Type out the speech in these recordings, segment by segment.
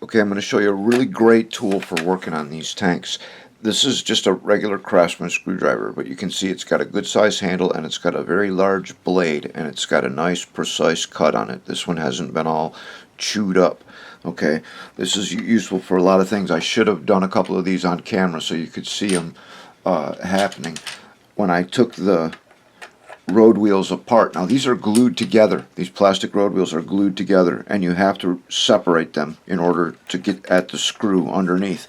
Okay, I'm going to show you a really great tool for working on these tanks. This is just a regular Craftsman screwdriver, but you can see it's got a good size handle and it's got a very large blade and it's got a nice precise cut on it. This one hasn't been all chewed up. Okay, this is useful for a lot of things. I should have done a couple of these on camera so you could see them happening. When I took the road wheels apart. Now these are glued together. These plastic road wheels are glued together and you have to separate them in order to get at the screw underneath.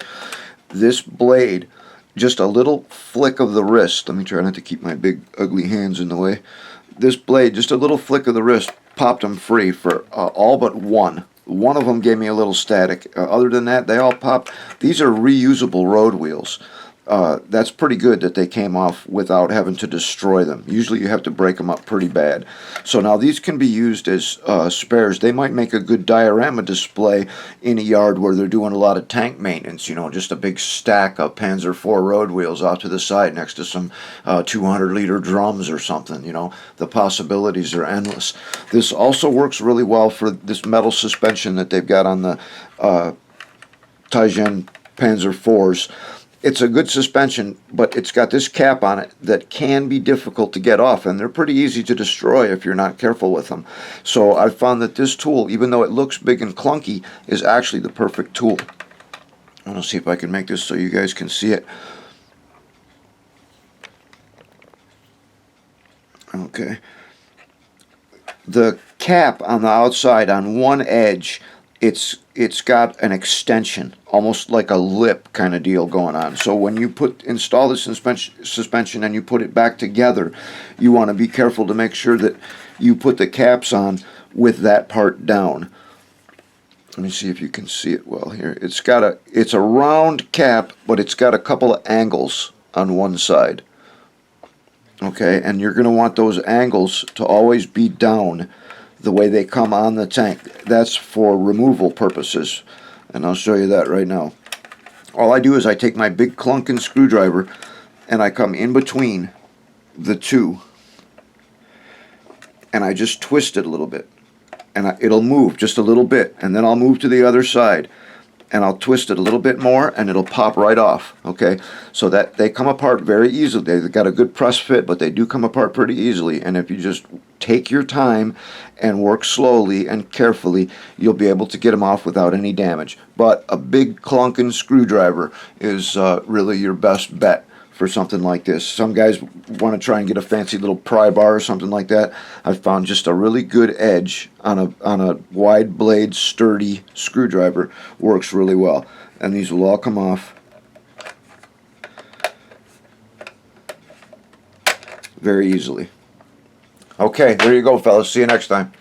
This blade, just a little flick of the wrist, let me try not to keep my big ugly hands in the way. This blade, just a little flick of the wrist, popped them free for all but one. One of them gave me a little static. Other than that, they all pop. These are reusable road wheels. That's pretty good that they came off without having to destroy them. Usually you have to break them up pretty bad. So now these can be used as spares. They might make a good diorama display in a yard where they're doing a lot of tank maintenance, you know, just a big stack of Panzer IV road wheels off to the side next to some 200-liter drums or something, you know. The possibilities are endless. This also works really well for this metal suspension that they've got on the Tianjin Panzer IVs. It's a good suspension, but it's got this cap on it that can be difficult to get off, and they're pretty easy to destroy if you're not careful with them. So I found that this tool, even though it looks big and clunky, is actually the perfect tool. I'm going to see if I can make this so you guys can see it. Okay. The cap on the outside, on one edge, it's got an extension, almost like a lip kind of deal going on. So when you install the suspension and you put it back together, you want to be careful to make sure that you put the caps on with that part down. Let me see if you can see it well here. It's a round cap, but it's got a couple of angles on one side. Okay, and you're going to want those angles to always be down the way they come on the tank. That's for removal purposes, and I'll show you that right now. All I do is I take my big clunking screwdriver and I come in between the two and I just twist it a little bit, and it'll move just a little bit, and then I'll move to the other side and I'll twist it a little bit more and it'll pop right off. Okay, so that they come apart very easily. They've got a good press fit, but they do come apart pretty easily, and if you just take your time and work slowly and carefully, you'll be able to get them off without any damage. But a big clunking screwdriver is really your best bet for something like this. Some guys want to try and get a fancy little pry bar or something like that. I've found just a really good edge on a wide blade, sturdy screwdriver works really well. And these will all come off very easily. Okay, there you go, fellas. See you next time.